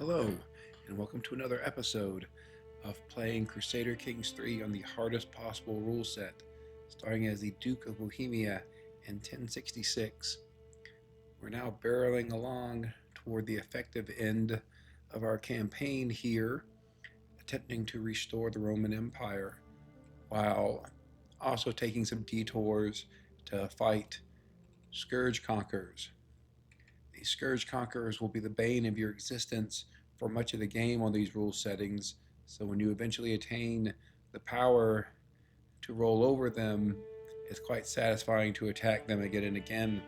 Hello, and welcome to another episode of playing Crusader Kings 3 on the hardest possible rule set, starting as the Duke of Bohemia in 1066. We're now barreling along toward the effective end of our campaign here, attempting to restore the Roman Empire, while also taking some detours to fight scourge conquerors. The scourge conquerors will be the bane of your existence for much of the game on these rule settings, so when you eventually attain the power to roll over them, it's quite satisfying to attack them again and again,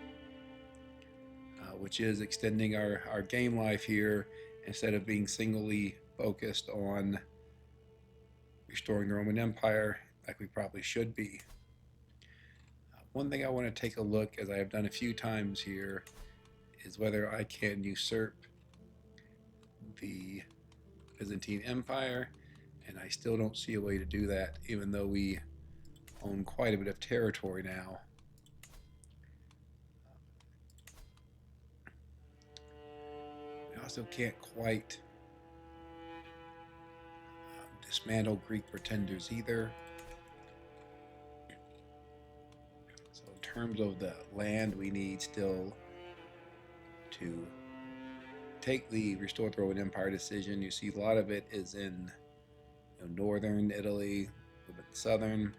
which is extending our game life here instead of being singly focused on restoring the Roman Empire like we probably should be. One thing I want to take a look, as I have done a few times here, is whether I can usurp the Byzantine Empire, and I still don't see a way to do that, even though we own quite a bit of territory now. We also can't quite dismantle Greek pretenders either. So in terms of the land we need still to take the Restore the Roman Empire decision, you see a lot of it is in northern Italy, a little bit southern.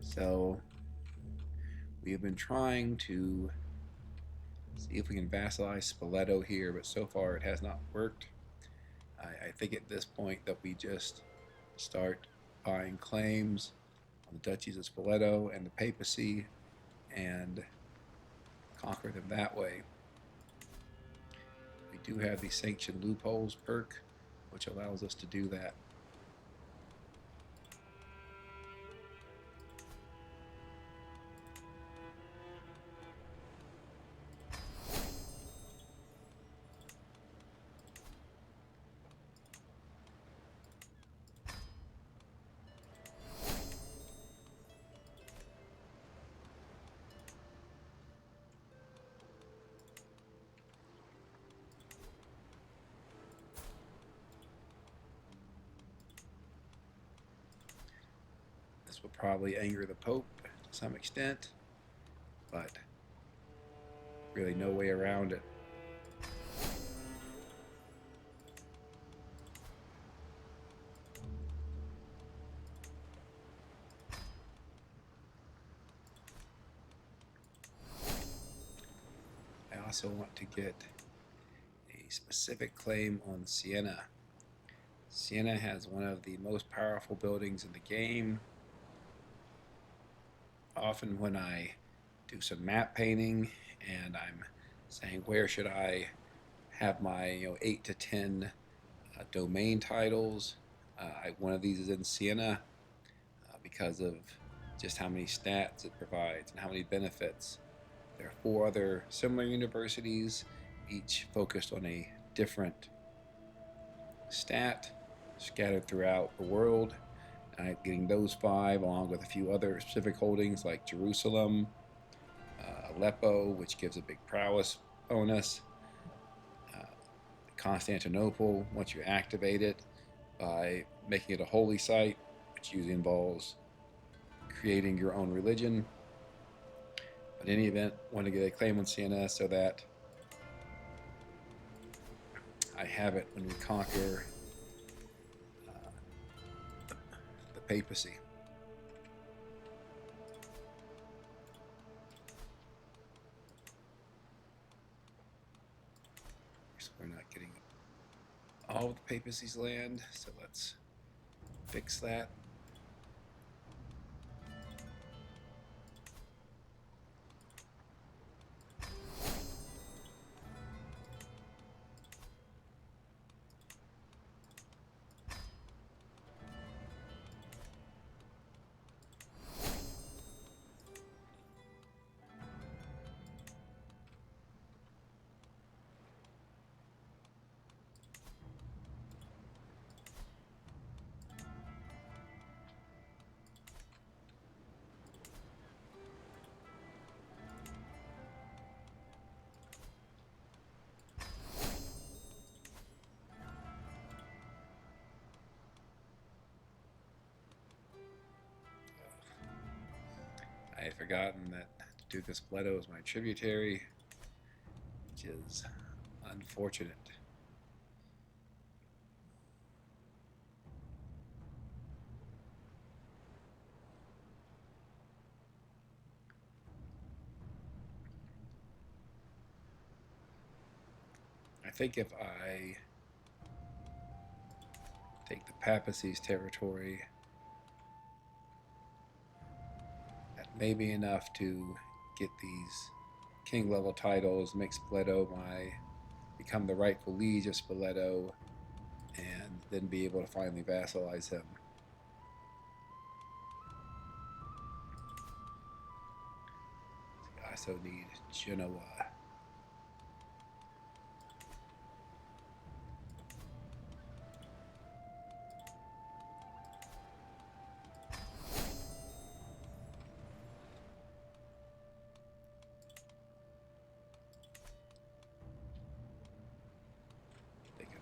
So we have been trying to see if we can vassalize Spoleto here, but so far it has not worked. I think at this point that we just start buying claims on the duchies of Spoleto and the papacy and conquer them that way. We do have the sanctioned loopholes perk, which allows us to do that. This will probably anger the Pope to some extent, but really no way around it. I also want to get a specific claim on Siena. Siena has one of the most powerful buildings in the game. Often when I do some map painting and I'm saying where should I have my 8 to 10 domain titles, one of these is in Siena because of just how many stats it provides and how many benefits. There are 4 other similar universities, each focused on a different stat scattered throughout the world. Getting those 5 along with a few other specific holdings like Jerusalem, Aleppo, which gives a big prowess bonus, Constantinople, once you activate it by making it a holy site, which usually involves creating your own religion. But in any event, I want to get a claim on Siena so that I have it when we conquer the papacy. So we're not getting all of the papacy's land, so let's fix that. forgotten that Duke of Spoleto is my tributary, which is unfortunate. I think if I take the papacy's territory, that may be enough to get these king level titles, make Spoleto become the rightful liege of Spoleto, and then be able to finally vassalize him. I also need Genoa.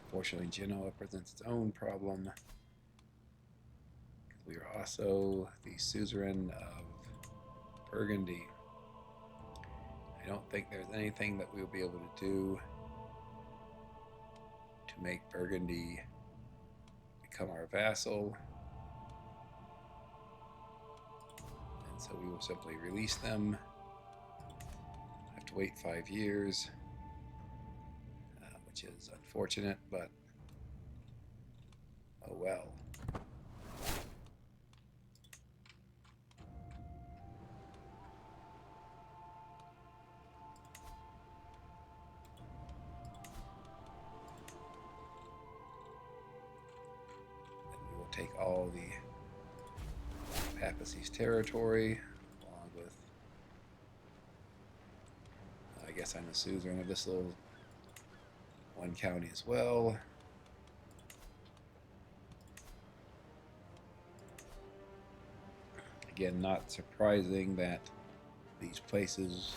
Unfortunately, Genoa presents its own problem. We are also the suzerain of Burgundy. I don't think there's anything that we'll be able to do to make Burgundy become our vassal. And so we will simply release them. I have to wait 5 years. Which is unfortunate, but oh well. And we will take all the papacy's territory, along with, I guess I'm the suzerain of this little one county as well. Again, not surprising that these places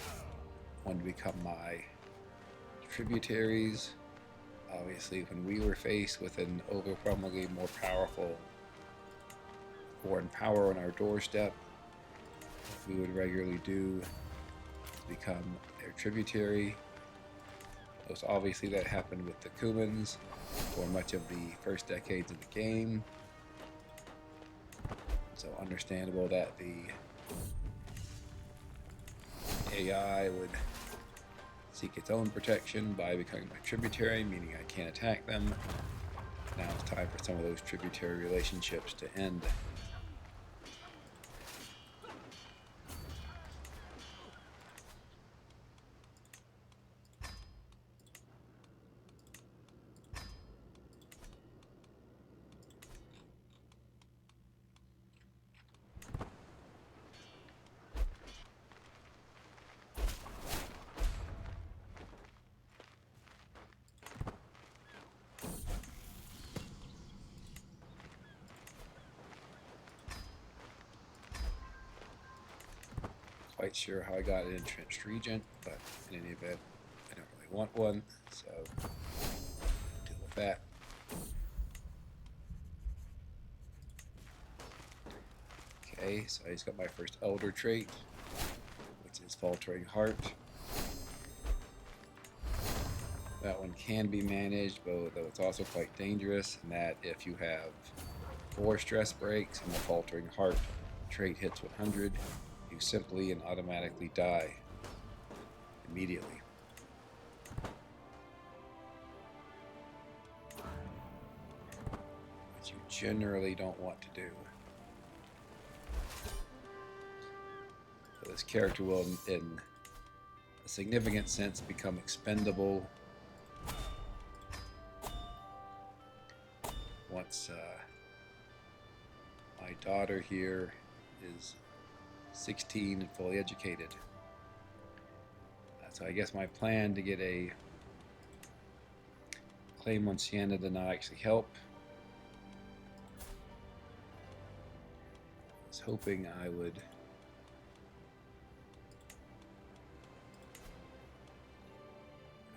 want to become my tributaries. Obviously, when we were faced with an overwhelmingly more powerful foreign power on our doorstep, we would regularly do become their tributary. Most obviously that happened with the Cumans for much of the first decades of the game. So understandable that the AI would seek its own protection by becoming my tributary, meaning I can't attack them. Now it's time for some of those tributary relationships to end. Quite sure how I got an entrenched regent, but in any event, I don't really want one, so deal with that. Okay, so I just got my first elder trait, which is faltering heart. That one can be managed, though it's also quite dangerous, in that if you have 4 stress breaks and the faltering heart trait hits 100, you simply and automatically die immediately. Which you generally don't want to do. So this character will, in a significant sense, become expendable once my daughter here is 16 and fully educated. So I guess my plan to get a claim on Siena did not actually help. I was hoping I would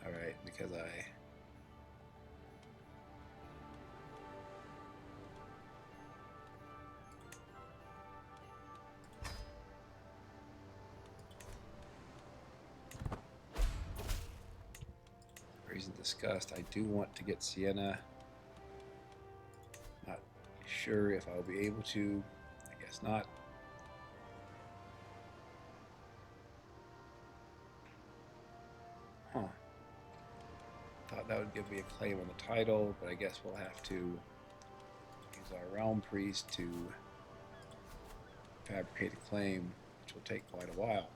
alright, because reason discussed, I do want to get Siena. Not sure if I'll be able to. I guess not. Huh. Thought that would give me a claim on the title, but I guess we'll have to use our realm priest to fabricate a claim, which will take quite a while.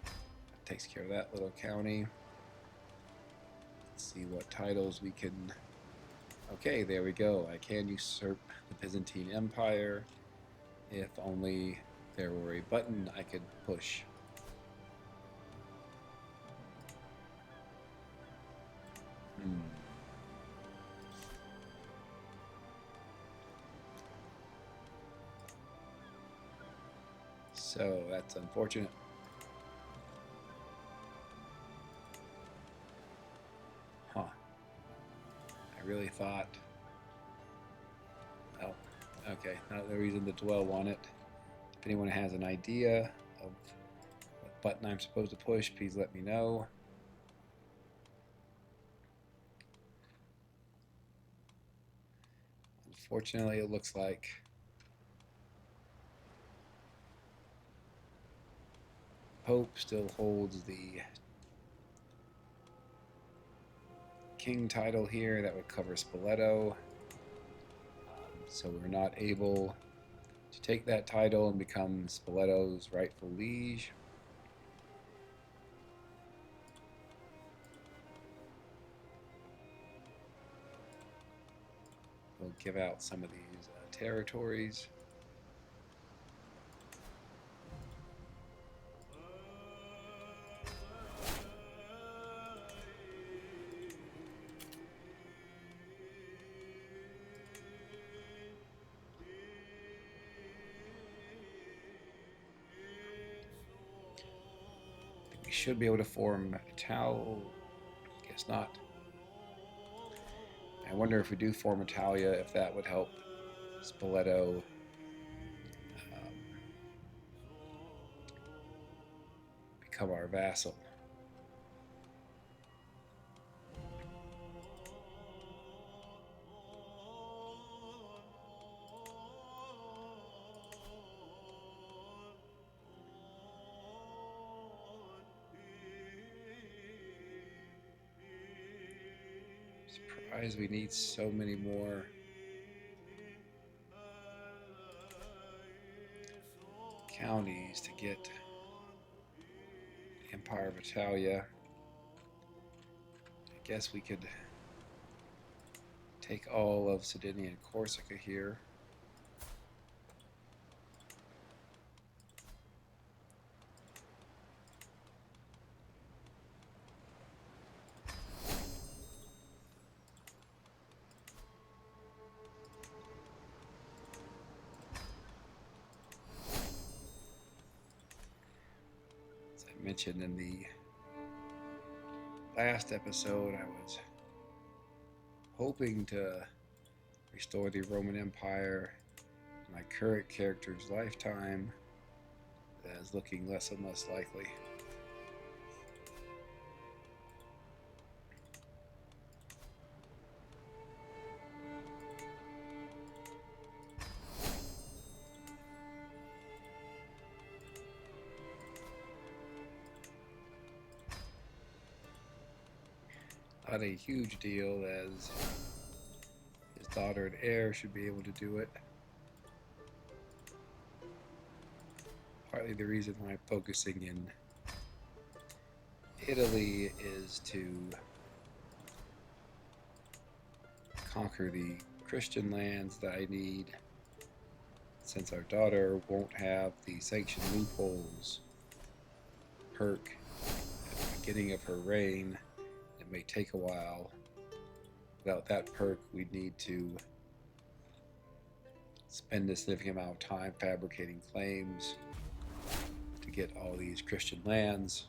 That takes care of that little county. Let's see what titles we can... Okay, there we go. I can usurp the Byzantine Empire. If only there were a button I could push. So that's unfortunate. Huh. I really thought... Well, okay, not the reason to dwell on it. If anyone has an idea of what button I'm supposed to push, please let me know. Unfortunately, it looks like Pope still holds the king title here. That would cover Spoleto. So we're not able to take that title and become Spoleto's rightful liege. We'll give out some of these territories. We should be able to form Italia. Guess not. I wonder if we do form Italia, if that would help Spoleto become our vassal. Surprised we need so many more counties to get the Empire of Italia. I guess we could take all of Sardinia and Corsica here. Mentioned in the last episode, I was hoping to restore the Roman Empire in my current character's lifetime. That is looking less and less likely. Not a huge deal, as his daughter and heir should be able to do it. Partly the reason why I'm focusing in Italy is to conquer the Christian lands that I need, since our daughter won't have the sanction loopholes perk at the beginning of her reign. It may take a while. Without that perk, we'd need to spend a significant amount of time fabricating claims to get all these Christian lands.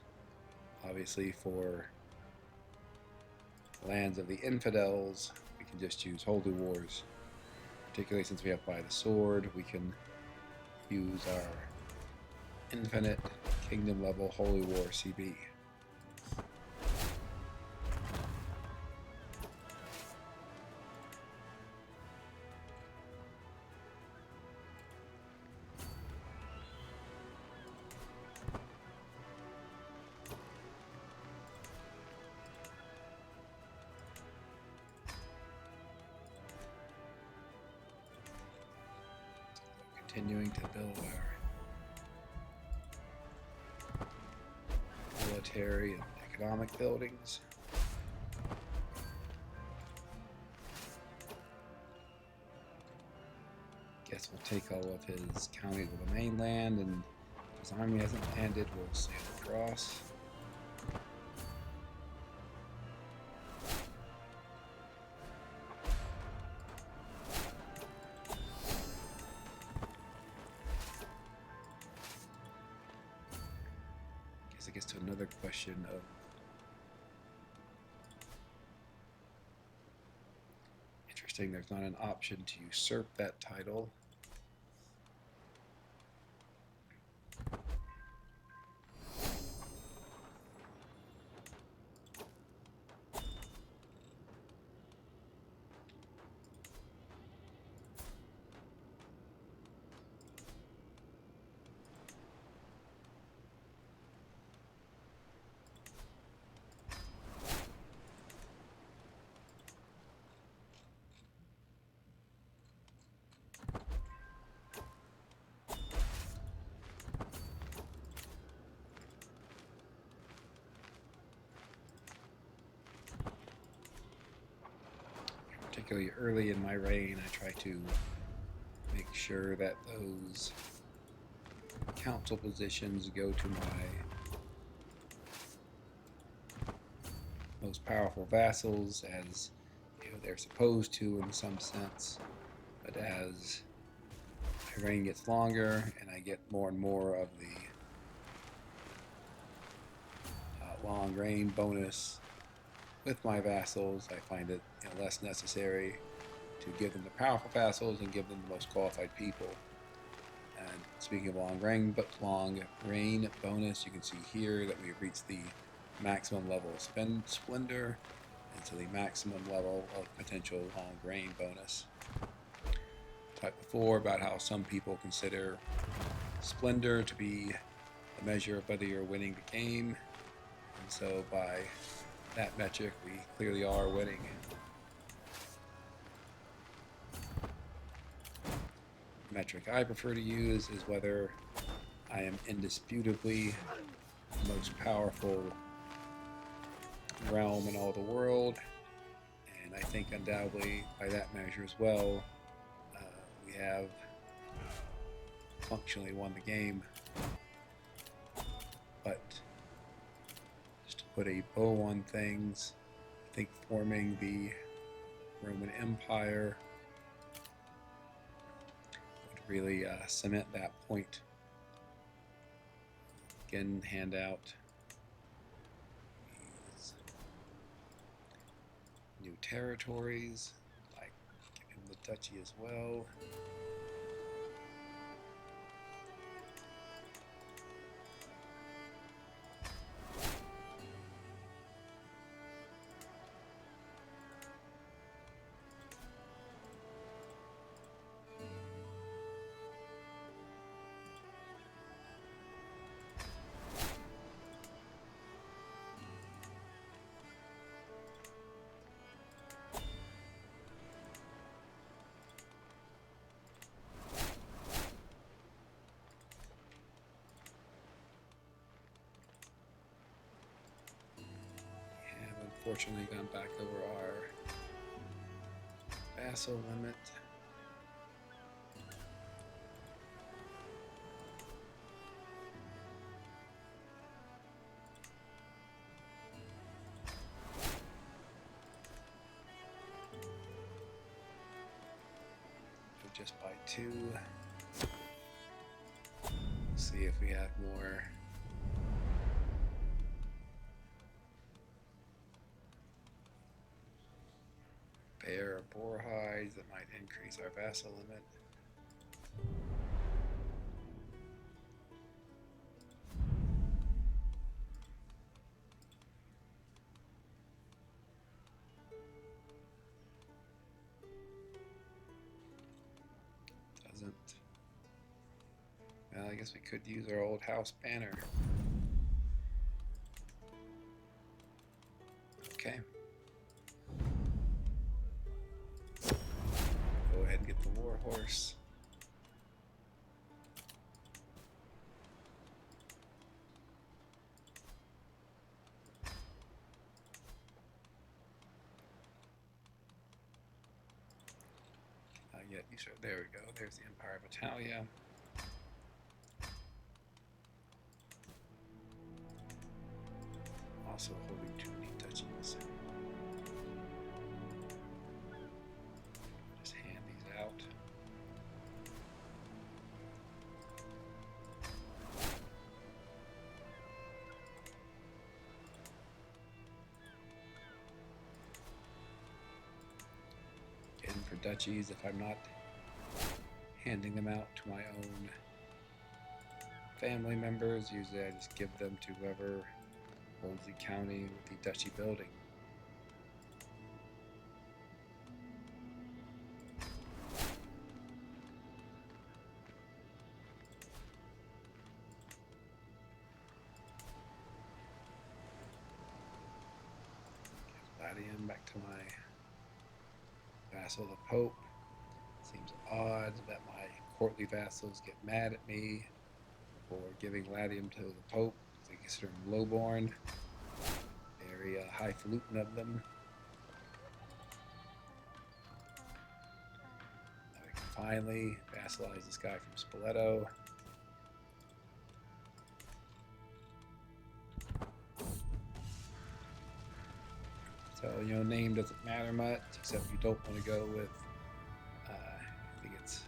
Obviously, for lands of the infidels, we can just use holy wars. Particularly since we have by the sword, we can use our infinite Kingdom level Holy War CB. Continuing to build our military and economic buildings. Guess we'll take all of his counties of the mainland, and if his army hasn't landed, we'll sail across. It gets to another question of interesting, there's not an option to usurp that title. Particularly early in my reign, I try to make sure that those council positions go to my most powerful vassals, as you know, they're supposed to in some sense. But as my reign gets longer and I get more and more of the long reign bonus with my vassals, I find it less necessary to give them the powerful vassals and give them the most qualified people. And speaking of long reign bonus, you can see here that we have reached the maximum level of splendor, and so the maximum level of potential long reign bonus. Talked before about how some people consider splendor to be the measure of whether you're winning the game, and so by that metric, we clearly are winning. The metric I prefer to use is whether I am indisputably the most powerful realm in all the world, and I think undoubtedly by that measure as well, we have functionally won the game. But put a bow on things, I think forming the Roman Empire would really cement that point. Again, hand out these new territories, like give him the duchy as well. Unfortunately gone back over our vassal limit. Just by 2. See if we have more. Bear or boar hides that might increase our vassal limit. guess we could use our old house banner. Okay. Go ahead and get the war horse. Yet these are, there we go. There's the Empire of Italia. Also holding 2 neat duchies. Just hand these out. Getting for duchies if I'm not handing them out to my own family members. Usually I just give them to whoever holds the county with the duchy building. Give Latium back to my vassal, the Pope. Seems odd that my courtly vassals get mad at me for giving Latium to the Pope. They consider him lowborn. Very highfalutin of them. Now we can finally vassalize this guy from Spoleto. So, you know, name doesn't matter much, except you don't want to go with, I think it's,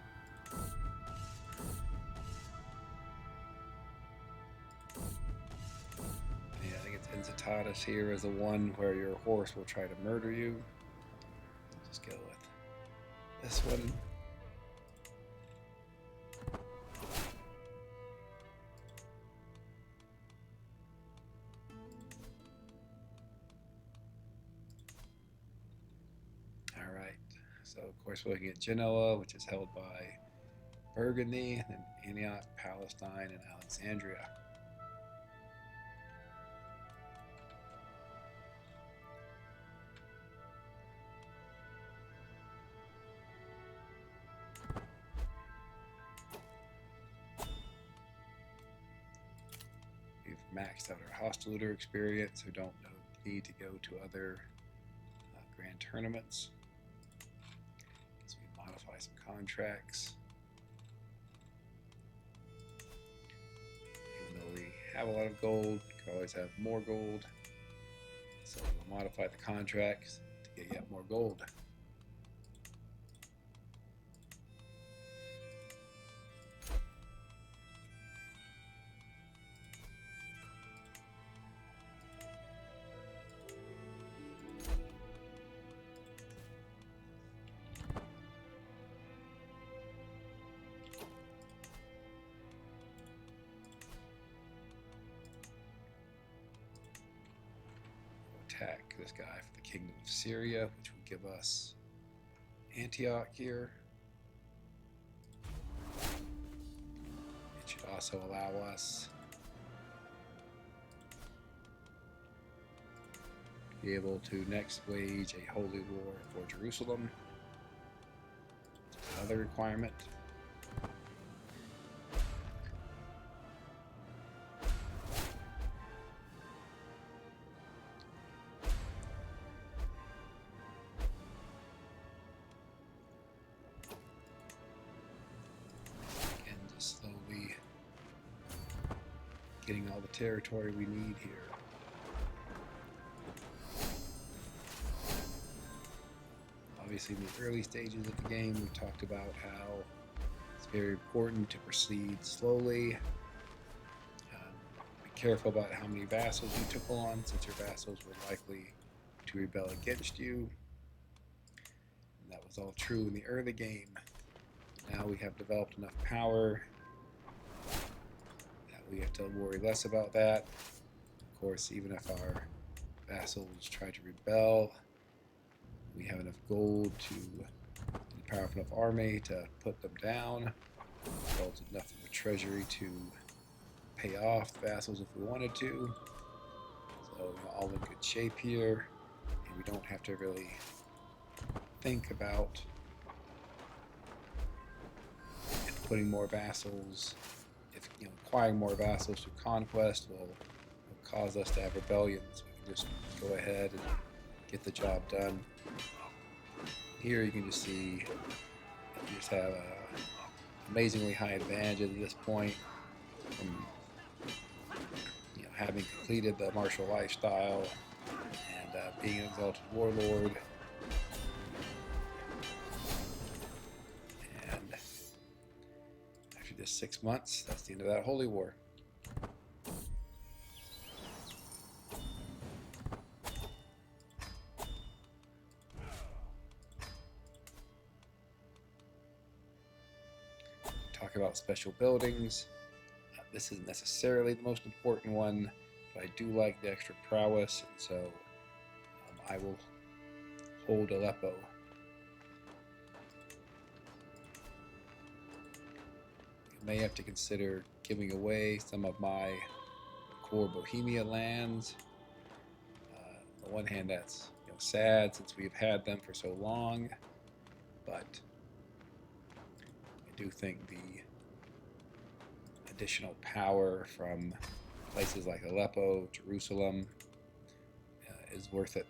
yeah, I think it's Incitatus here is the one where your horse will try to murder you. Just go with this one. So, of course, we're looking at Genoa, which is held by Burgundy, then Antioch, Palestine, and Alexandria. We've maxed out our hostile looter experience, so don't need to go to other grand tournaments. Modify some contracts. Even though we have a lot of gold, we can always have more gold. So we'll modify the contracts to get yet more gold. Attack this guy for the Kingdom of Syria, which will give us Antioch here. It should also allow us to be able to next wage a holy war for Jerusalem. Another requirement. Slowly getting all the territory we need here. Obviously, in the early stages of the game, we talked about how it's very important to proceed slowly. Be careful about how many vassals you took on, since your vassals were likely to rebel against you. And that was all true in the early game. Now we have developed enough power that we have to worry less about that. Of course, even if our vassals try to rebel, we have enough gold to and a powerful enough army to put them down. Resulted nothing but treasury to pay off the vassals if we wanted to. So all in good shape here, and we don't have to really think about putting more vassals. If acquiring more vassals through conquest will cause us to have rebellions. We can just go ahead and get the job done. Here you can just see we just have a amazingly high advantage at this point from having completed the martial lifestyle and being an exalted warlord. And after just 6 months, that's the end of that holy war. Talk about special buildings. This isn't necessarily the most important one, but I do like the extra prowess, and so I will hold Aleppo. I may have to consider giving away some of my core Bohemia lands. On the one hand, that's sad since we've had them for so long, but I do think the additional power from places like Aleppo, Jerusalem is worth it.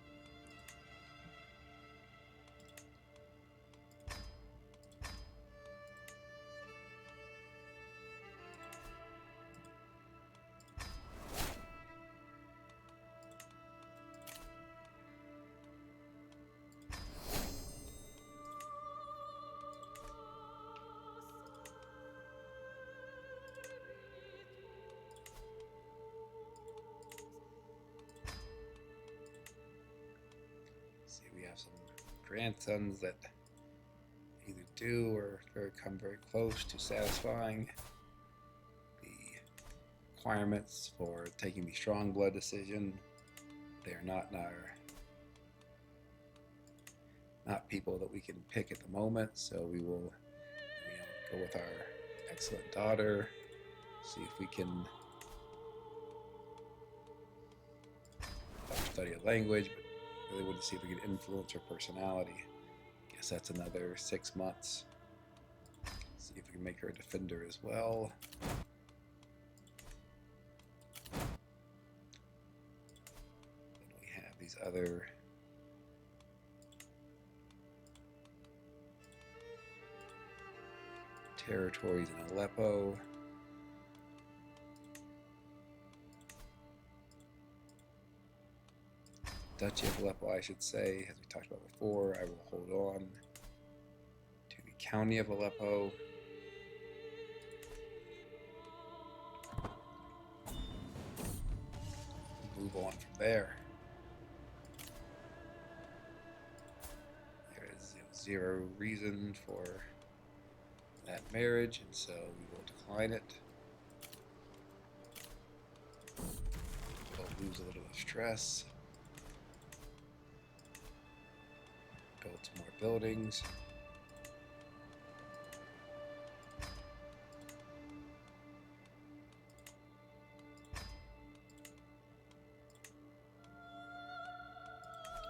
We have some grandsons that either do or come very close to satisfying the requirements for taking the strong blood decision. They are not people that we can pick at the moment, so we will go with our excellent daughter, see if we can study a language, but really want to see if we can influence her personality. Guess that's another 6 months. See if we can make her a defender as well. Then we have these other territories in Aleppo. Duchy of Aleppo, I should say, as we talked about before. I will hold on to the county of Aleppo. Move on from there. There is zero reason for that marriage, and so we will decline it. We'll lose a little of stress. Build some more buildings.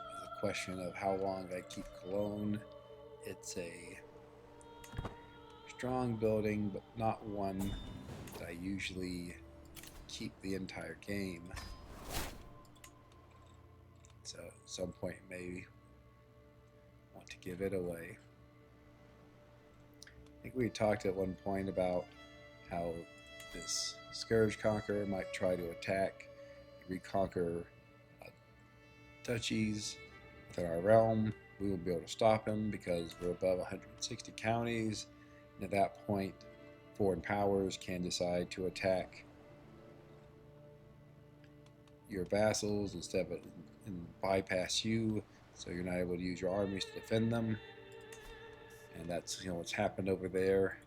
There's a question of how long I keep Cologne. It's a strong building, but not one that I usually keep the entire game. So at some point maybe want to give it away. I think we talked at one point about how this Scourge Conqueror might try to attack and reconquer duchies within our realm. We will be able to stop him because we're above 160 counties, and at that point foreign powers can decide to attack your vassals instead of and bypass you, so you're not able to use your armies to defend them. And that's what's happened over there.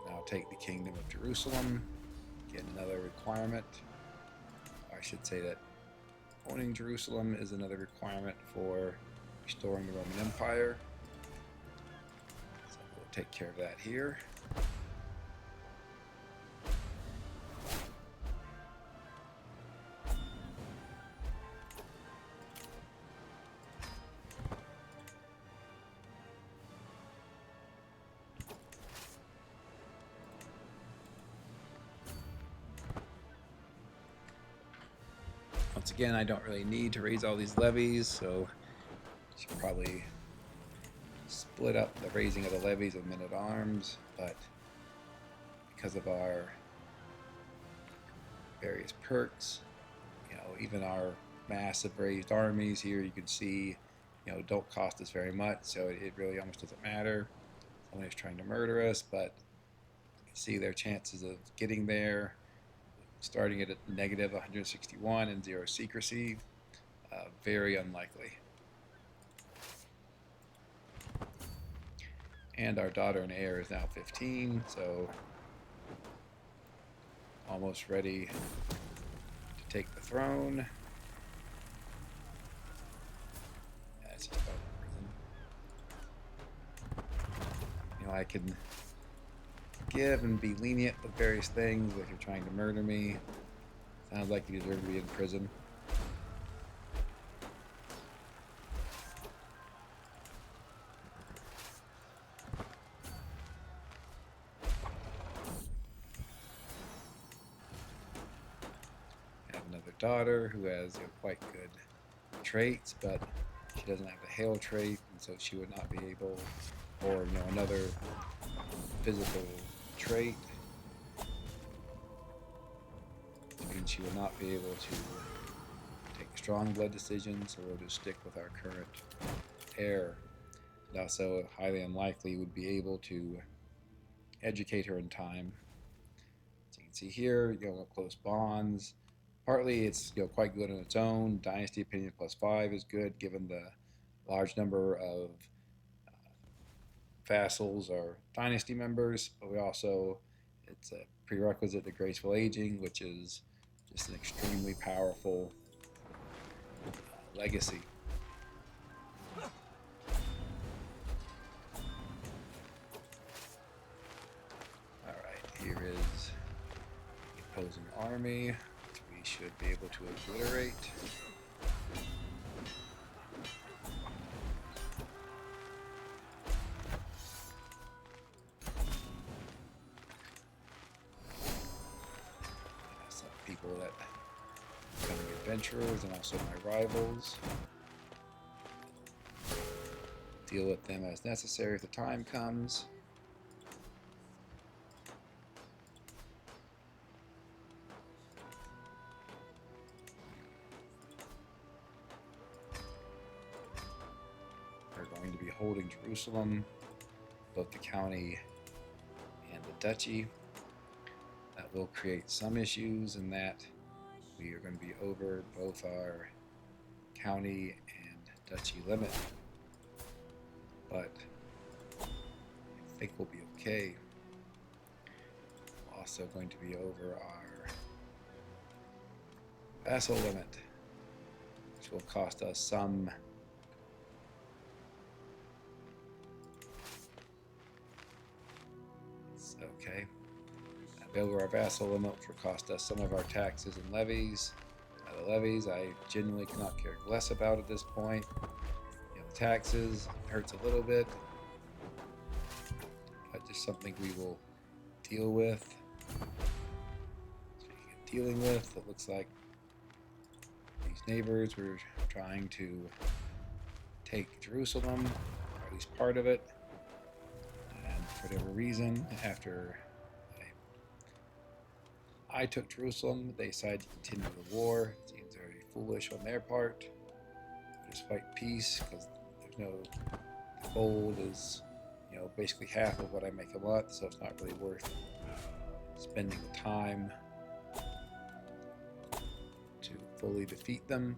Now take the kingdom of Jerusalem. Get another requirement. I should say that owning Jerusalem is another requirement for restoring the Roman Empire. take care of that here. Once again, I don't really need to raise all these levies, so I should probably split up the raising of the levies of men-at-arms, but because of our various perks, you know, even our massive raised armies here, you can see, you know, don't cost us very much, so it really almost doesn't matter. Someone is trying to murder us, but you can see their chances of getting there, starting at a negative 161 and 0 secrecy, very unlikely. And our daughter and heir is now 15, so almost ready to take the throne. That's just prison. You know, I can give and be lenient with various things, like you're trying to murder me. Sounds like you deserve to be in prison. I have another daughter who has, you know, quite good traits, but she doesn't have the hail trait, and so she would not be able, or, you know, another physical trait, and she will not be able to take strong blood decisions, so we'll just stick with our current heir. And also, highly unlikely would be able to educate her in time. So you can see here, you know, close bonds. Partly, it's, you know, quite good on its own. Dynasty opinion +5 is good, given the large number of vassals or dynasty members, but we also, it's a prerequisite to graceful aging, which is just an extremely powerful legacy. Alright, here is the opposing army, which we should be able to obliterate. People that becoming adventurers and also my rivals. Deal with them as necessary if the time comes. We're going to be holding Jerusalem, both the county and the duchy. That will create some issues in that we are going to be over both our county and duchy limit, but I think we'll be okay. We're also going to be over our vassal limit, which will cost us some. It's okay. Over our vassal limit, which will cost us some of our taxes and levies. The levies I genuinely cannot care less about at this point. You know, the taxes hurts a little bit, but just something we will deal with. Dealing with, it looks like these neighbors were trying to take Jerusalem, or at least part of it, and for whatever reason, after I took Jerusalem, they decided to continue the war. It seems very foolish on their part. Just fight peace, because there's no, the gold is, you know, basically half of what I make a month, so it's not really worth spending the time to fully defeat them.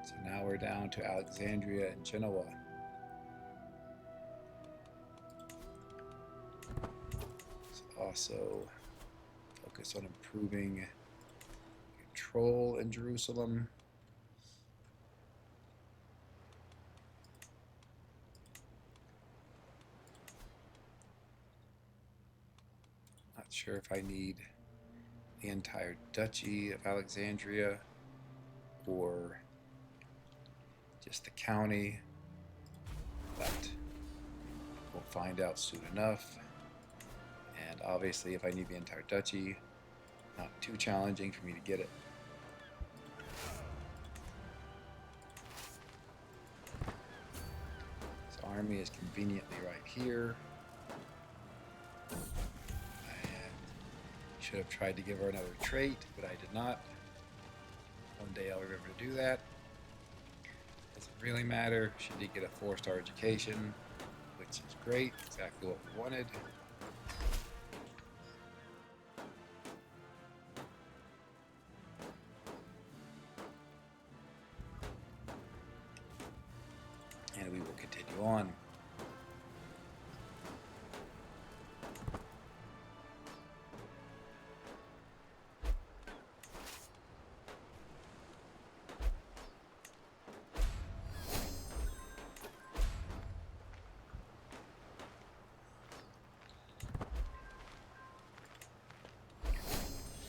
So now we're down to Alexandria and Genoa. Also focus on improving control in Jerusalem. Not sure if I need the entire Duchy of Alexandria or just the county, but we'll find out soon enough. And obviously, if I need the entire duchy, not too challenging for me to get it. This army is conveniently right here. And should have tried to give her another trait, but I did not. One day I'll remember to do that. Doesn't really matter. She did get a 4-star education, which is great. Exactly what we wanted. And we will continue on.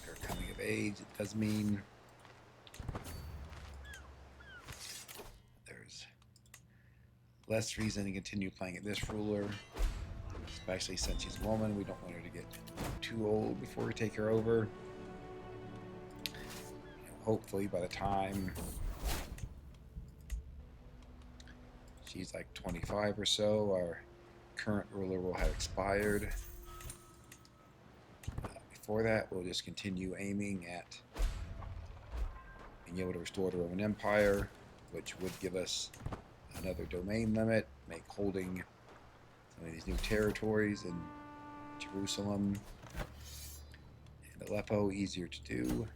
Her coming of age, it does mean there's less reason to continue playing at this ruler, especially since she's a woman. We don't want her to get too old before we take her over. Hopefully by the time she's like 25 or so, our current ruler will have expired. Before that, we'll just continue aiming at being able to restore the Roman Empire, which would give us another domain limit, make holding some of these new territories in Jerusalem and Aleppo easier to do.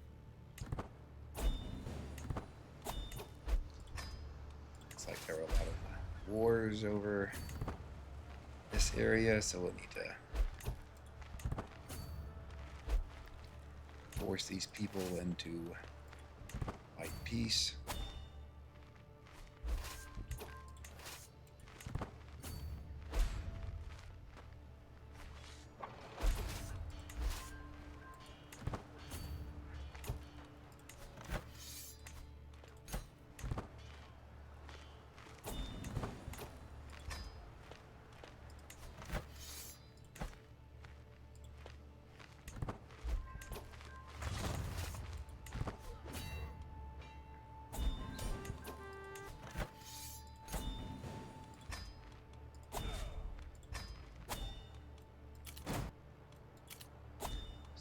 Looks like there are a lot of wars over this area, so we'll need to force these people into white peace.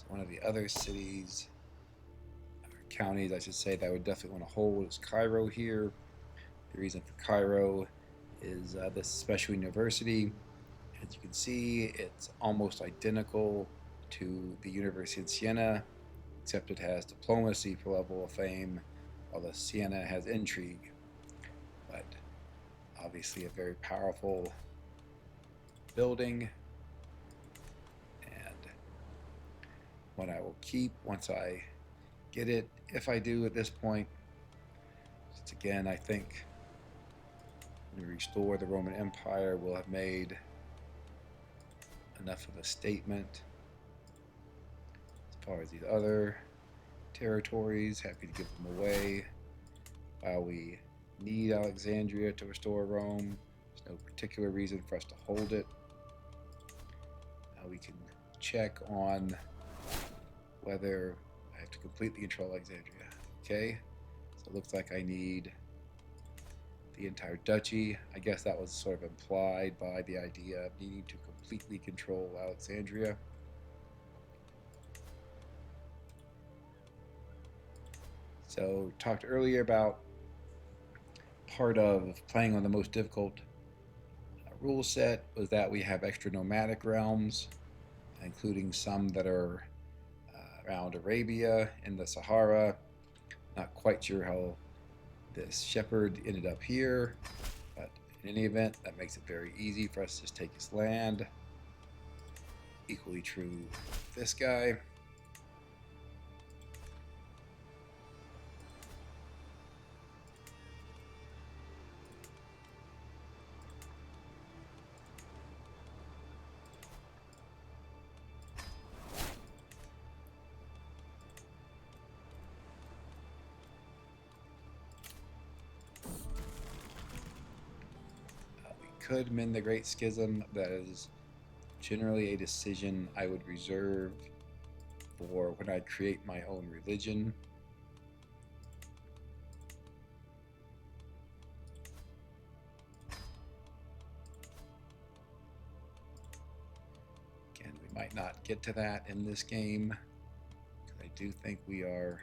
One of the other cities, or counties, I should say, that I would definitely want to hold is Cairo here. The reason for Cairo is this special university. As you can see, it's almost identical to the University of Siena, except it has diplomacy for level of fame, while the Siena has intrigue. But obviously a very powerful building. One I will keep once I get it, if I do at this point. Since again, I think when we restore the Roman Empire, we'll have made enough of a statement. As far as these other territories, happy to give them away. While we need Alexandria to restore Rome, there's no particular reason for us to hold it. Now we can check on whether I have to completely control Alexandria. Okay, so it looks like I need the entire duchy. I guess that was sort of implied by the idea of needing to completely control Alexandria. So talked earlier about part of playing on the most difficult rule set was that we have extra nomadic realms, including some that are around Arabia in the Sahara. Not quite sure how this shepherd ended up here, but in any event, that makes it very easy for us to just take his land. Equally true with this guy. could mend the Great Schism. That is generally a decision I would reserve for when I create my own religion. Again, we might not get to that in this game, because I do think we are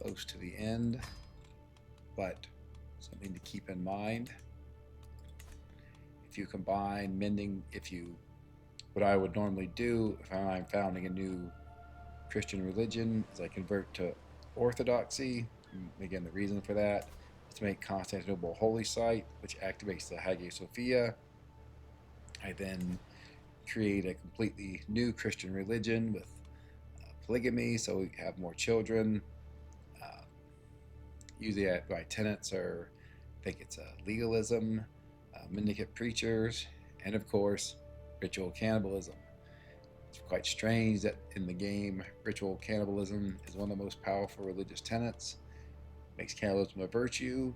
close to the end, but something to keep in mind. If you combine mending, what I would normally do if I'm founding a new Christian religion is I convert to Orthodoxy. And again, the reason for that is to make Constantinople a holy site, which activates the Hagia Sophia. I then create a completely new Christian religion with polygamy, so we have more children. Usually my tenets are, I think it's legalism, mendicant preachers, and of course, ritual cannibalism. It's quite strange that in the game, ritual cannibalism is one of the most powerful religious tenets. It makes cannibalism a virtue.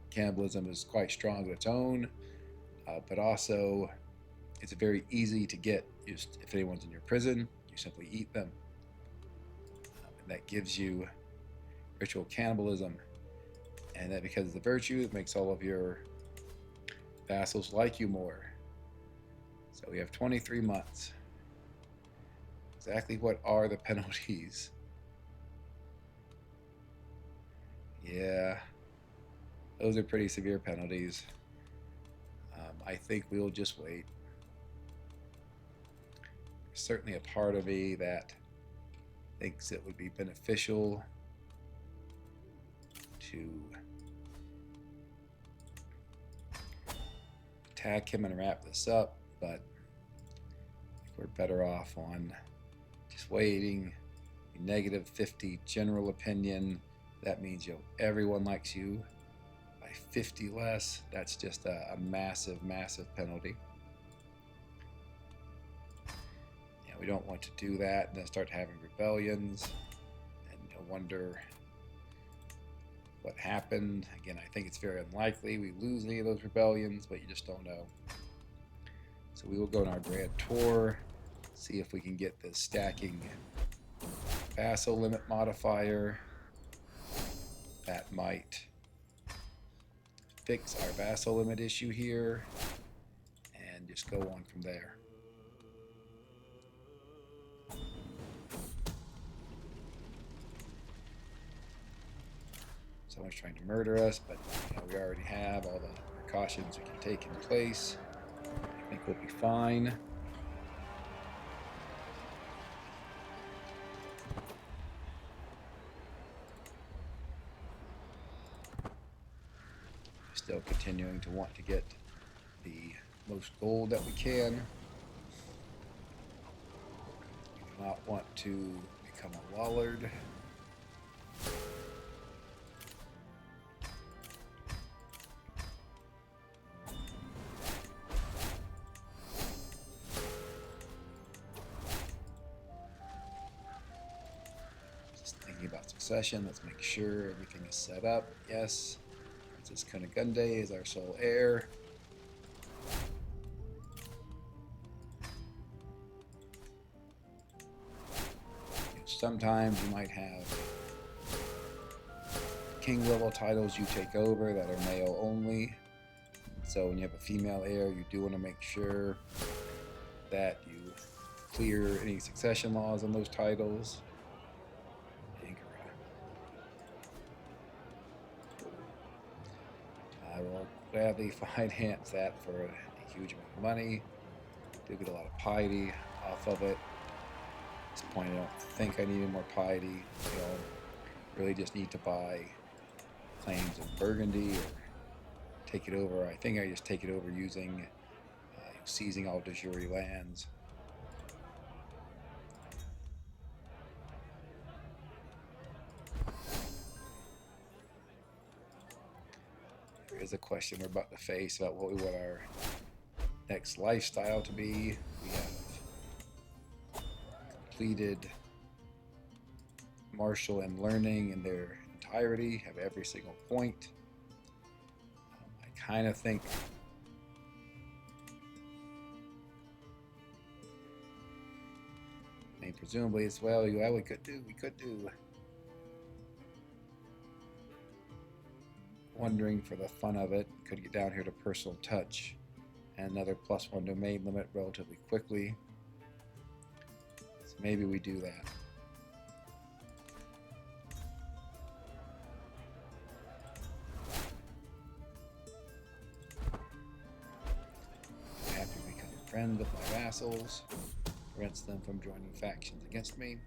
Cannibalism is quite strong on its own, but also it's very easy to get. If anyone's in your prison, you simply eat them. And that gives you ritual cannibalism. And that because of the virtue, it makes all of your vassals like you more. So we have 23 months. Exactly what are the penalties? Yeah, those are pretty severe penalties. I think we'll just wait. There's certainly a part of me that thinks it would be beneficial to attack him and wrap this up, but I think we're better off on just waiting. Negative 50 general opinion. That means everyone likes you. By 50 less, that's just a massive, massive penalty. Yeah, we don't want to do that and then start having rebellions and wonder what happened. Again, I think it's very unlikely we lose any of those rebellions, but you just don't know. So we will go on our grand tour, see if we can get this stacking vassal limit modifier. That might fix our vassal limit issue here and just go on from there. Someone's trying to murder us, but we already have all the precautions we can take in place. I think we'll be fine. Still continuing to want to get the most gold that we can. We do not want to become a Wallard. Just thinking about succession. Let's make sure everything is set up. Yes. Princess Kunigunde is our sole heir. Sometimes you might have king level titles you take over that are male only. So when you have a female heir, you do want to make sure that you clear any succession laws on those titles. I will gladly finance that for a huge amount of money. Do get a lot of piety off of it. At this point, I don't think I need any more piety. Really just need to buy claims in Burgundy or take it over. I think I just take it over using seizing all de jure lands. There is a question we're about to face about what we want our next lifestyle to be. We have completed martial and learning, and they're entirety, have every single point. I kind of think presumably as well, we could do. Wondering for the fun of it, could get down here to personal touch and another +1 domain limit relatively quickly. So maybe we do that. I'm happy to become a friend with my vassals. Prevents them from joining factions against me.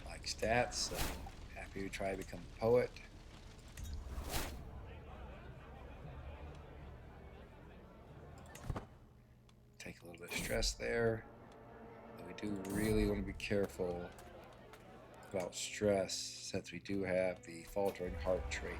Like stats, so happy to try to become a poet. Take a little bit of stress there. But we do really want to be careful about stress since we do have the faltering heart trait.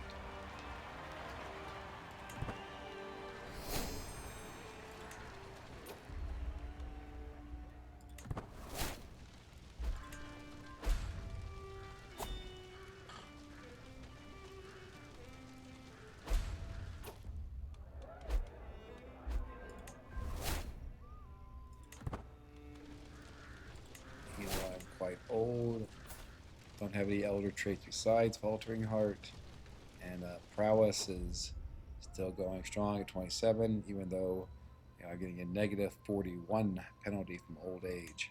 Quite old, don't have any elder traits besides faltering heart, and prowess is still going strong at 27, even though I'm getting a -41 penalty from old age.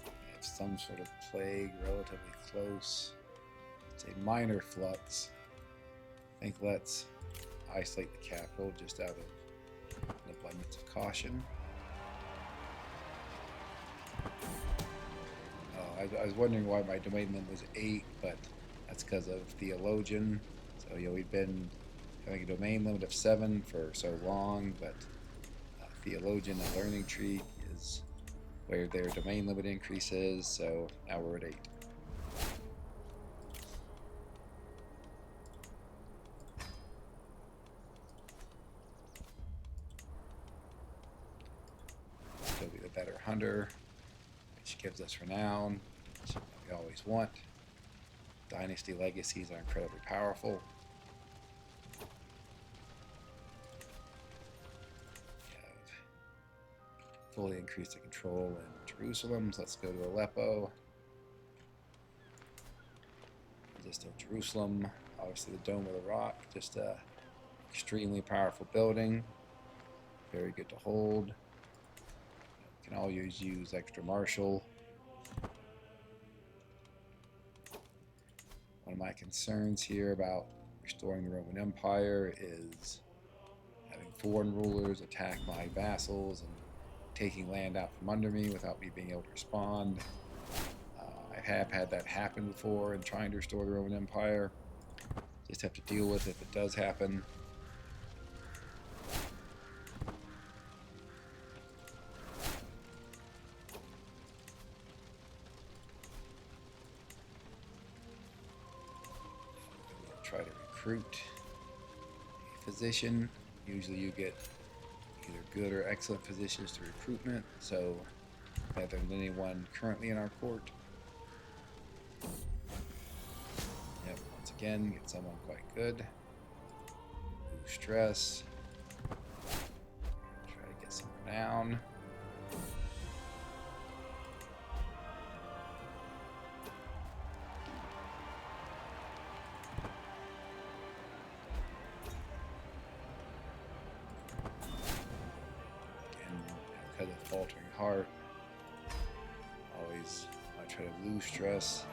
I have some sort of plague relatively close. It's a minor flux. I think let's isolate the capital just out of an abundance of caution. I was wondering why my domain limit was 8, but that's because of theologian. So we've been having a domain limit of 7 for so long, but theologian and learning tree is where their domain limit increases. So now we're at 8. Still be the better hunter, which gives us renown, which we always want. Dynasty legacies are incredibly powerful. We have fully increased the control in Jerusalem, so let's go to Aleppo. Just in Jerusalem, obviously the Dome of the Rock, just a extremely powerful building, very good to hold. Can always use extra martial. One of my concerns here about restoring the Roman Empire is having foreign rulers attack my vassals and taking land out from under me without me being able to respond. I have had that happen before in trying to restore the Roman Empire. Just have to deal with it if it does happen. Try to recruit a physician. Usually you get either good or excellent physicians to recruitment, so better than anyone currently in our court. Yep, once again, get someone quite good. Lose stress. Try to get some renown. Because of faltering heart, always I try to lose stress.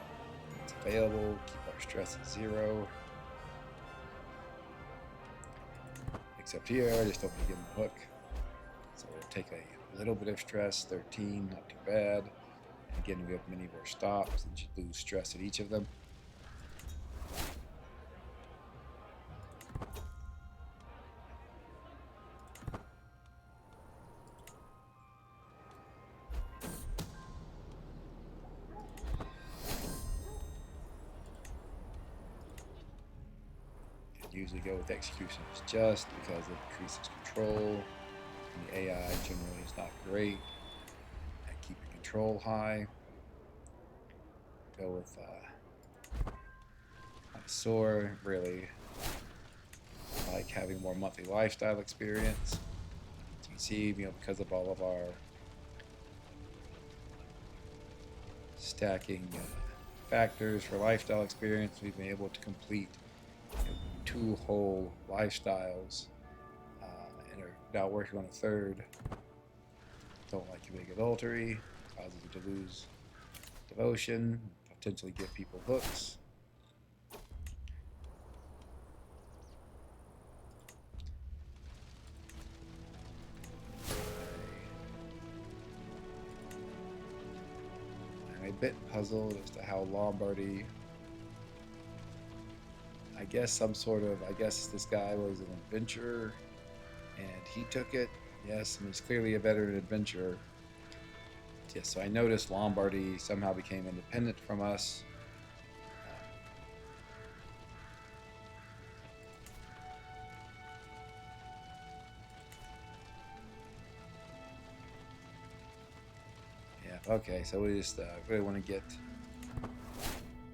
It's available, keep our stress at 0. Except here, I just don't want to give them a hook. So we'll take a little bit of stress, 13, not too bad. And again, we have many more stops and should lose stress at each of them. Usually go with executions just because it increases control. And the AI generally is not great at keeping control high. Go with connoisseur. Really like having more monthly lifestyle experience. As you can see, because of all of our stacking factors for lifestyle experience, we've been able to complete 2 whole lifestyles and are now working on a third. Don't like committing adultery, causes you to lose devotion, potentially give people hooks. I'm a bit puzzled as to how Lombardy, I guess this guy was an adventurer and he took it. Yes, and he's clearly a veteran adventurer. Yes, so I noticed Lombardy somehow became independent from us. Yeah, okay, so we just really want to get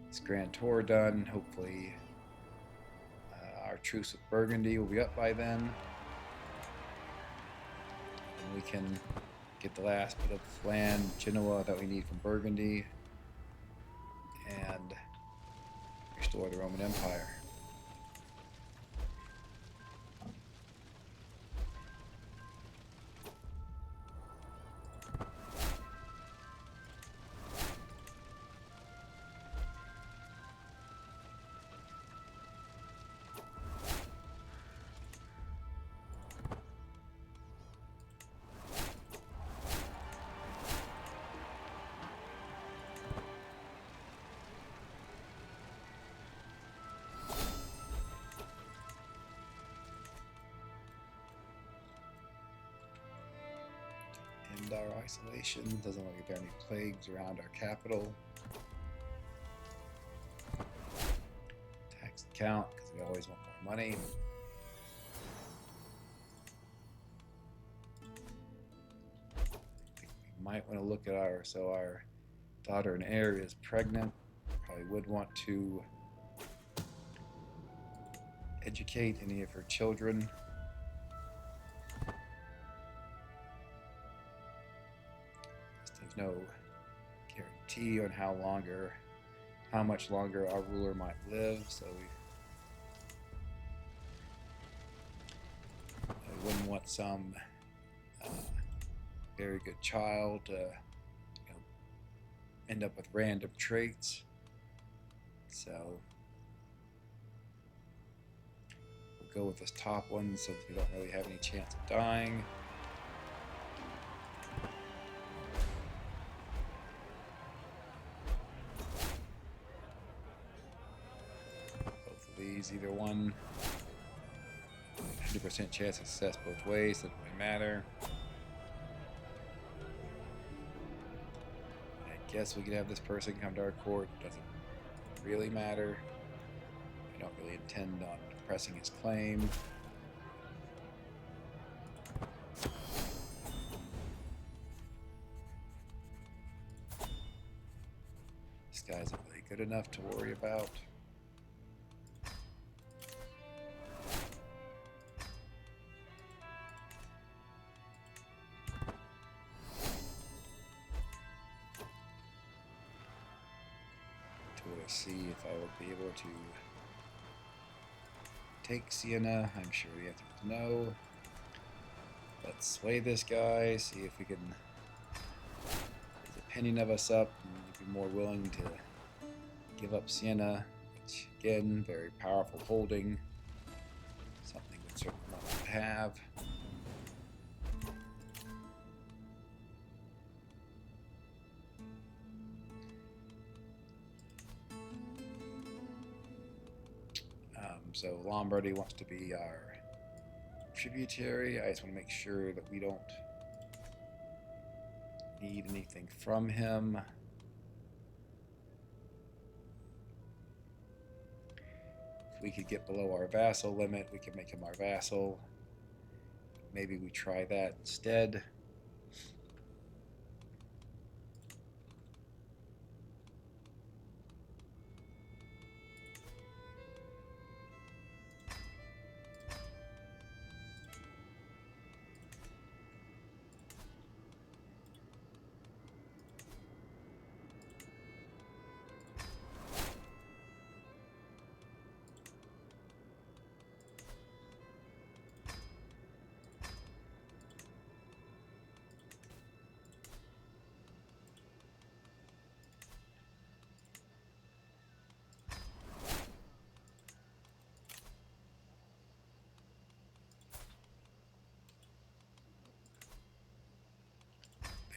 this Grand Tour done. Hopefully our truce with Burgundy will be up by then. And we can get the last bit of land, Genoa, that we need from Burgundy, and restore the Roman Empire. End our isolation. Doesn't look like there are any plagues around our capital. Tax account, because we always want more money. We might want to look at our daughter and heir is pregnant. Probably would want to educate any of her children. There's no guarantee on how much longer our ruler might live, so we wouldn't want some very good child to end up with random traits. So we'll go with this top one since we don't really have any chance of dying. Both of these, either one, 100% chance of success both ways, doesn't really matter. I guess we could have this person come to our court, doesn't really matter. We don't really intend on pressing his claim. This guy's not really good enough to worry about. See if I will be able to take Siena. I'm sure the answer is no. Let's sway this guy, see if we can get his opinion of us up and be more willing to give up Siena, which again, very powerful holding. Something we certainly want to have. So Lombardy wants to be our tributary. I just want to make sure that we don't need anything from him. we could get below our vassal limit, we could make him our vassal. Maybe we try that instead.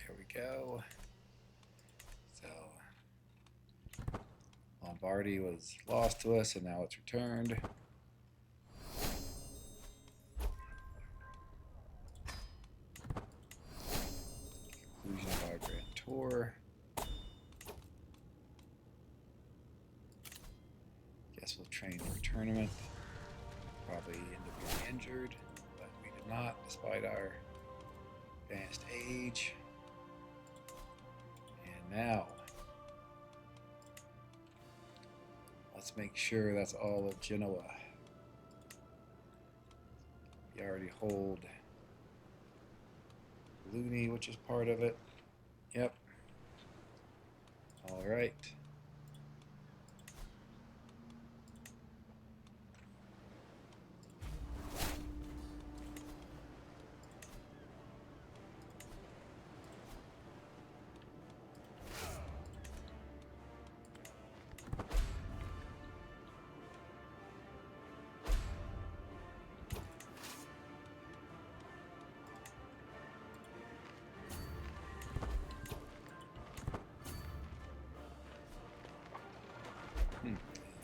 There we go. So Lombardy was lost to us, and now it's returned. Conclusion of our grand tour. Guess we'll train for a tournament. Probably end up being injured, but we did not, despite our advanced age. And now, let's make sure that's all of Genoa. We already hold Luni, which is part of it. Yep. All right.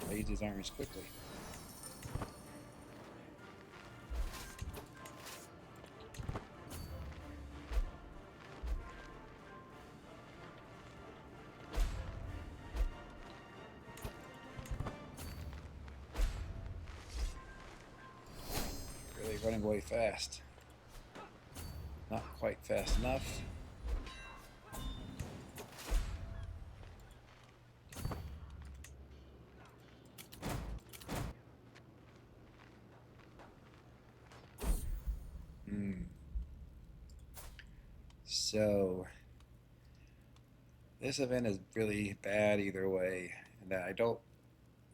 Raise his armies quickly. Really running away fast. Not quite fast enough. So this event is really bad either way, and I don't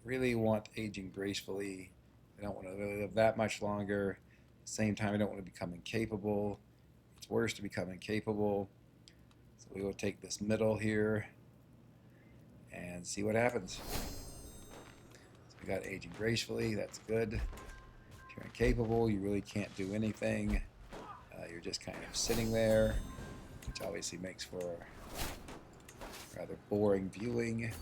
really want aging gracefully. I don't want to really live that much longer. At the same time, I don't want to become incapable. It's worse to become incapable. So we will take this middle here and see what happens. So we got aging gracefully. That's good. If you're incapable, you really can't do anything. You're just kind of sitting there, which obviously makes for rather boring viewing.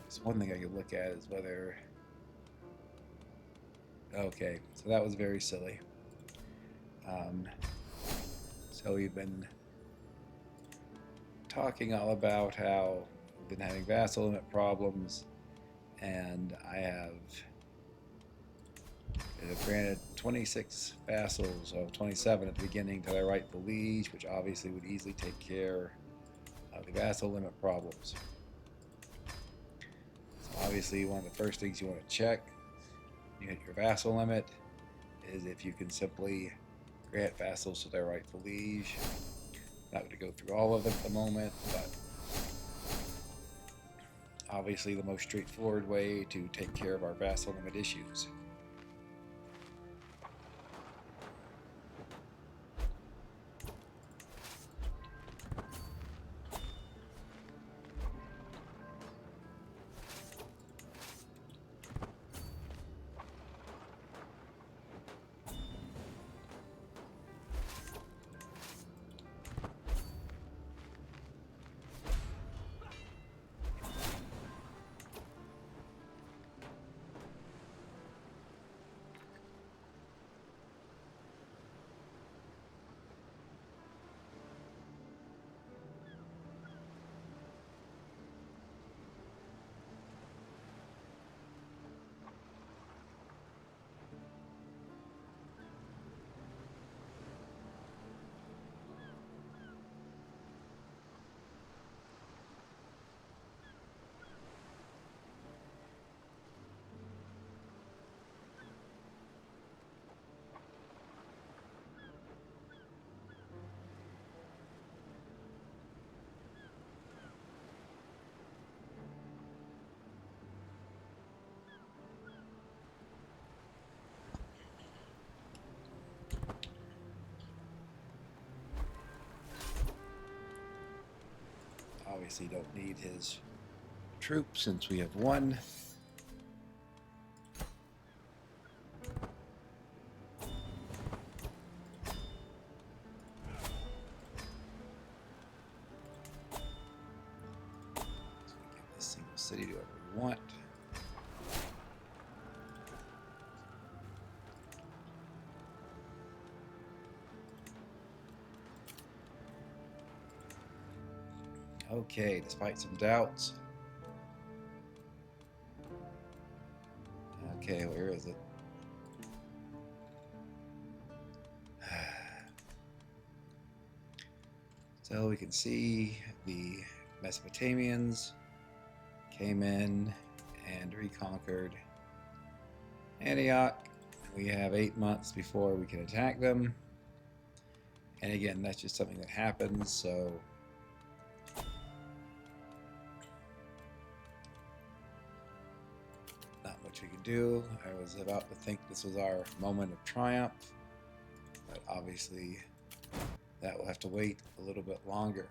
So one thing I could look at is whether... Okay, so that was very silly. So we've been talking all about how we've been having vassal limit problems, and I have granted 26 vassals, or 27 at the beginning, till I write the liege, which obviously would easily take care of the vassal limit problems. So obviously one of the first things you want to check when you hit your vassal limit is if you can simply grant vassals to their rightful liege. Not going to go through all of them at the moment, but obviously the most straightforward way to take care of our vassal limit issues. Obviously don't need his troops since we have one. City do whatever we want. Okay, despite some doubts. Okay, where is it? So we can see the Mesopotamians came in and reconquered Antioch. We have 8 months before we can attack them. And again, that's just something that happens, so not much we can do. I was about to think this was our moment of triumph, but obviously that will have to wait a little bit longer.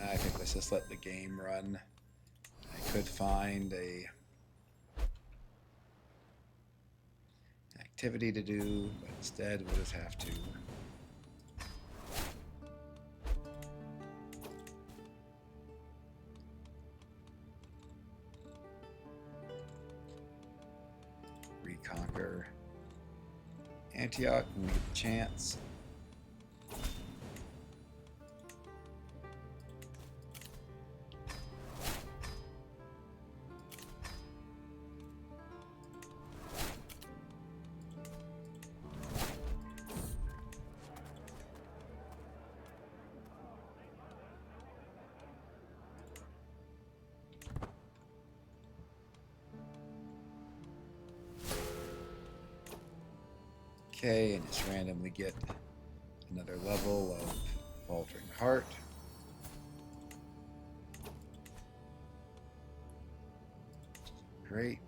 I think let's just let the game run. I could find a activity to do, but instead we'll just have to reconquer Antioch when we get the chance. Okay, and just randomly get another level of Faltering Heart. Great.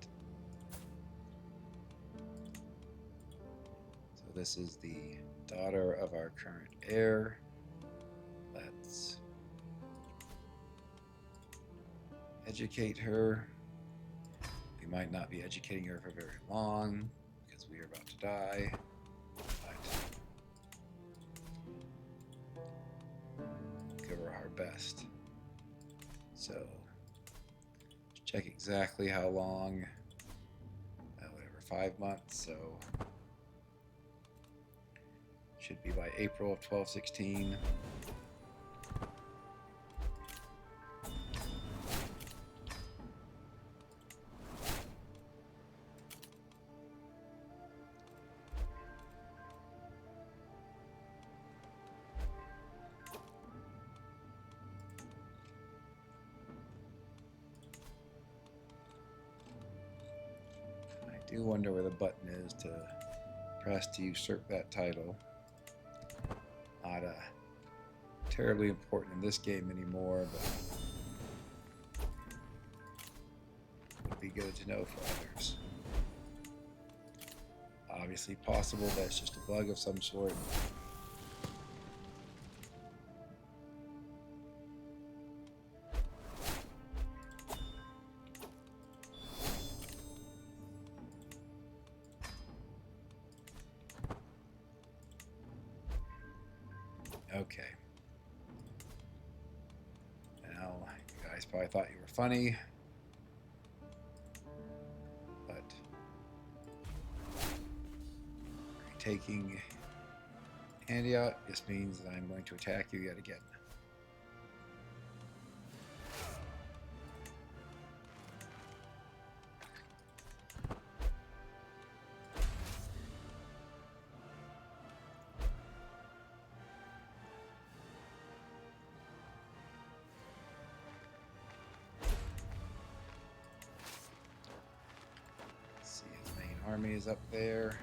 So this is the daughter of our current heir. Let's educate her. We might not be educating her for very long because we are about to die. Give her our best. So check exactly how long. Whatever, 5 months. So should be by April of 1216. I do wonder where the button is to press to usurp that title. Not terribly important in this game anymore, but would be good to know for others. Obviously possible that's just a bug of some sort. Okay. Now, you guys probably thought you were funny, but retaking Antioch just means that I'm going to attack you yet again. Army is up there.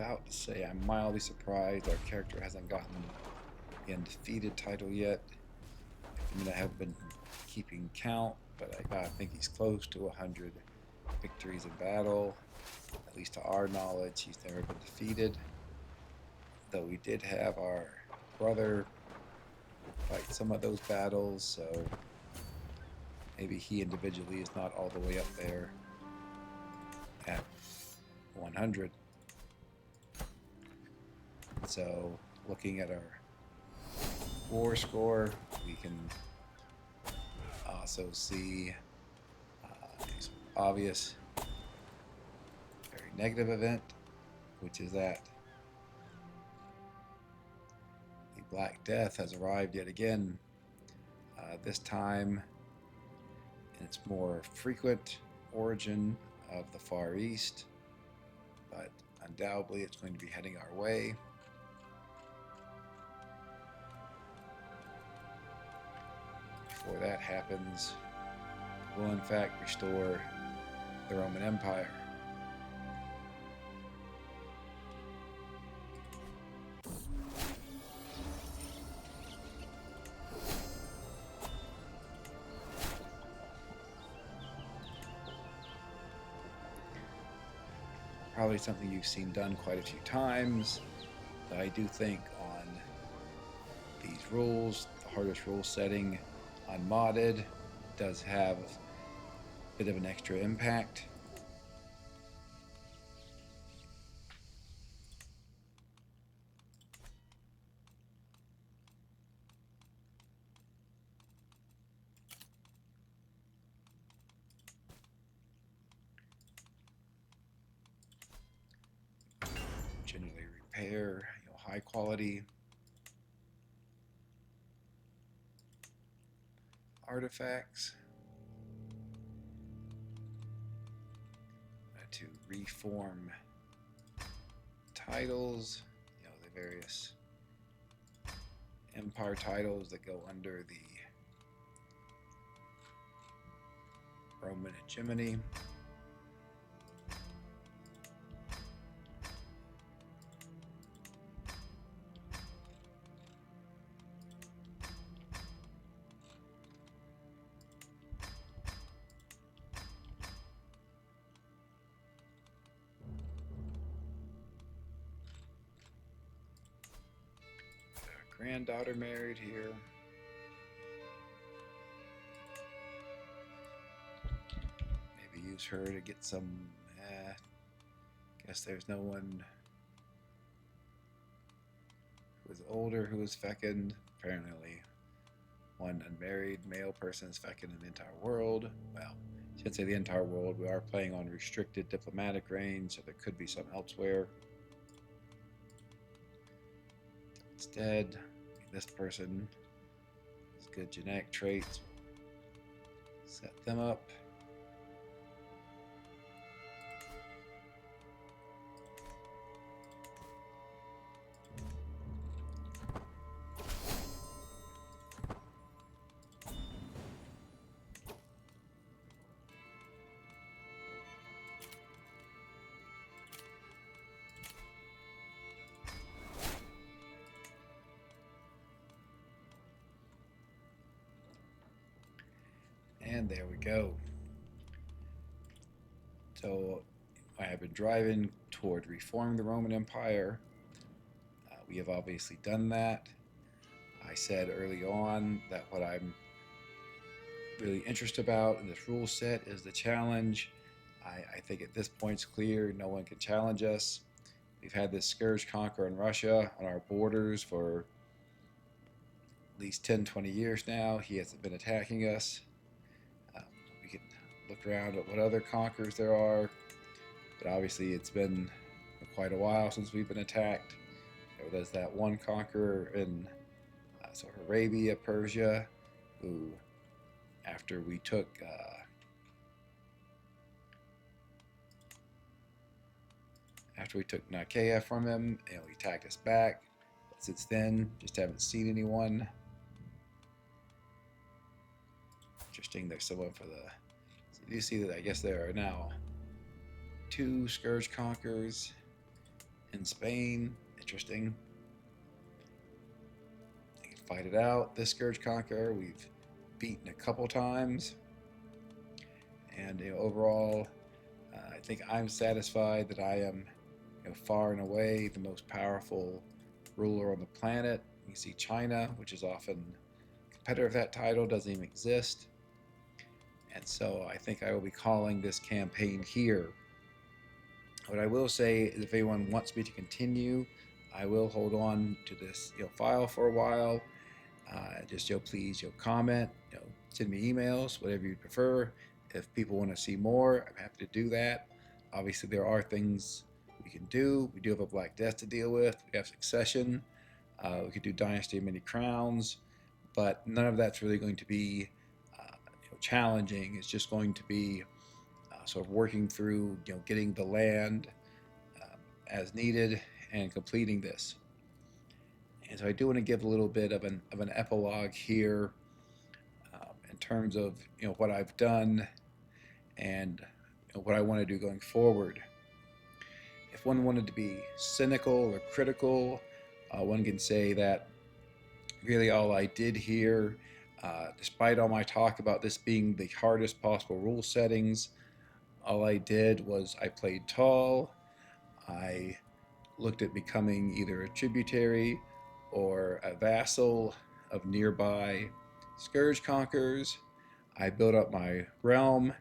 about to say I'm mildly surprised our character hasn't gotten the undefeated title yet. I mean, I haven't been keeping count, but I gotta think he's close to 100 victories in battle. At least to our knowledge, he's never been defeated. Though we did have our brother fight some of those battles, so maybe he individually is not all the way up there at 100. So looking at our war score, we can also see some obvious, very negative event, which is that the Black Death has arrived yet again, this time in its more frequent origin of the Far East, but undoubtedly it's going to be heading our way. Before that happens, will in fact restore the Roman Empire. Probably something you've seen done quite a few times, but I do think on these rules, the hardest rule setting unmodded does have a bit of an extra impact. Generally repair, high quality artifacts to reform titles, the various empire titles that go under the Roman hegemony. Granddaughter married here. Maybe use her to get some. Guess there's no one who is older who is fecund. Apparently, one unmarried male person is fecund in the entire world. Well, I should say the entire world. We are playing on restricted diplomatic range, so there could be some elsewhere. Instead, this person has good genetic traits. Set them up. And there we go. So I have been driving toward reforming the Roman Empire. We have obviously done that. I said early on that what I'm really interested about in this rule set is the challenge. I think at this point it's clear no one can challenge us. We've had this scourge conqueror in Russia on our borders for at least 10-20 years now. He hasn't been attacking us. We can look around at what other conquerors there are, but obviously it's been quite a while since we've been attacked. There's that one conqueror in Arabia, Persia, who after we took Nicaea from him, he attacked us back. But since then, just haven't seen anyone. Interesting, there's someone for the... So you see that I guess there are now 2 Scourge Conquerors in Spain. Interesting. You can fight it out. This Scourge Conqueror we've beaten a couple times. And overall, I think I'm satisfied that I am far and away the most powerful ruler on the planet. You see China, which is often competitor of that title, doesn't even exist. And so I think I will be calling this campaign here. What I will say is if anyone wants me to continue, I will hold on to this file for a while. Just please comment, send me emails, whatever you prefer. If people want to see more, I'm happy to do that. Obviously, there are things we can do. We do have a Black Death to deal with. We have Succession. We could do Dynasty of Many Crowns, but none of that's really going to be challenging. It's just going to be sort of working through getting the land as needed and completing this. And so I do want to give a little bit of an epilogue here in terms of what I've done and what I want to do going forward. If one wanted to be cynical or critical, one can say that really all I did here, despite all my talk about this being the hardest possible rule settings, all I did was I played tall. I looked at becoming either a tributary or a vassal of nearby Scourge Conquerors. I built up my realm,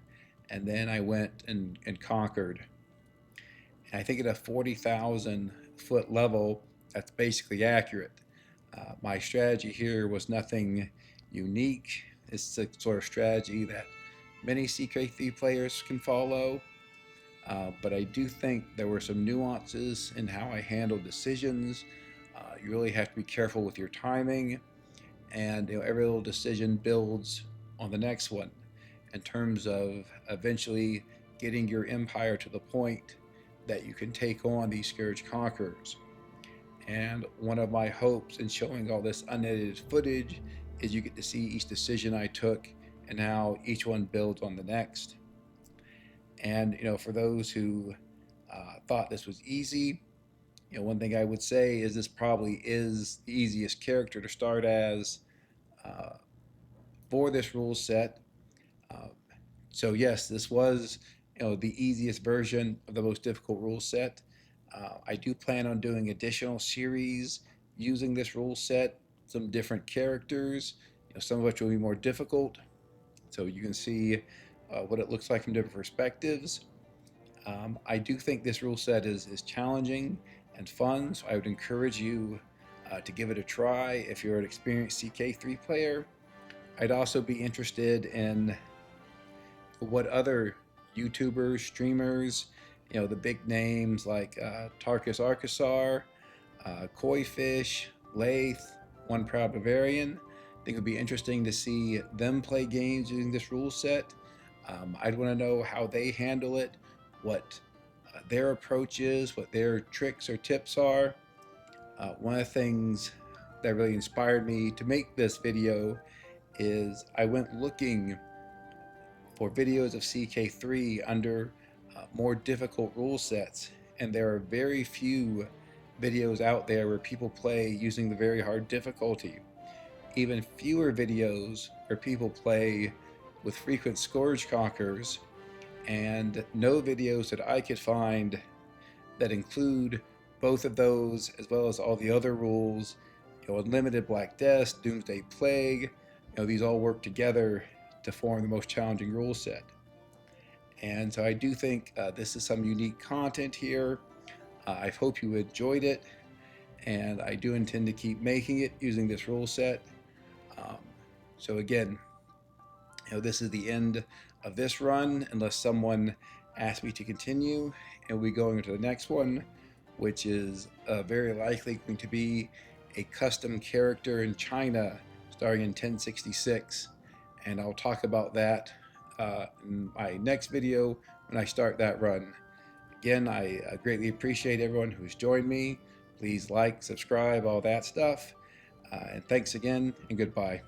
and then I went and conquered. And I think at a 40,000 foot level, that's basically accurate. My strategy here was nothing unique. It's the sort of strategy that many CK3 players can follow. But I do think there were some nuances in how I handled decisions. You really have to be careful with your timing, and every little decision builds on the next one in terms of eventually getting your empire to the point that you can take on these Scourge Conquerors. And one of my hopes in showing all this unedited footage is you get to see each decision I took and how each one builds on the next. And for those who thought this was easy, one thing I would say is this probably is the easiest character to start as for this rule set. So yes, this was the easiest version of the most difficult rule set. I do plan on doing additional series using this rule set, some different characters, some of which will be more difficult, so you can see what it looks like from different perspectives. I do think this rule set is challenging and fun, so I would encourage you to give it a try if you're an experienced CK3 player. I'd also be interested in what other YouTubers, streamers, the big names like Tarkus Arkusar, Koifish, Lath, One Proud Bavarian. I think it would be interesting to see them play games using this rule set. I'd want to know how they handle it, what their approach is, what their tricks or tips are. One of the things that really inspired me to make this video is I went looking for videos of CK3 under more difficult rule sets, and there are very few videos out there where people play using the very hard difficulty. Even fewer videos where people play with frequent Scourge Conquerors, and no videos that I could find that include both of those as well as all the other rules, Unlimited Black Death, Doomsday Plague, these all work together to form the most challenging rule set. And so I do think this is some unique content here. I hope you enjoyed it, and I do intend to keep making it using this rule set. So again, this is the end of this run unless someone asks me to continue, and we'll be going into the next one, which is very likely going to be a custom character in China starting in 1066, and I'll talk about that in my next video when I start that run. Again, I greatly appreciate everyone who's joined me. Please like, subscribe, all that stuff, and thanks again, and goodbye.